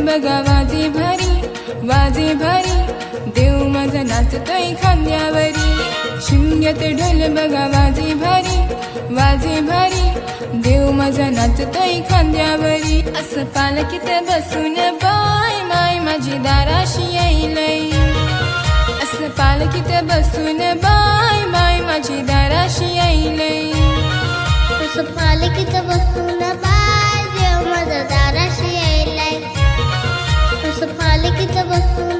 बघा वाजे भारी, वाजे भारी, देव माझा नाचतोय खांद्यावरी. शिमग्यात ढोल बघा वाजे भारी, वाजे भारी, देव माझा नाचतोय खांद्यावरी. असं पालखीत बसून बाय माय माझी दाराशी येईलय. असं पालखीत बसून बाय माय माझी दाराशी येईलय. असं पालखीत बसून बाय देव माझा दाराशी येईलय. असं पालखीत बसून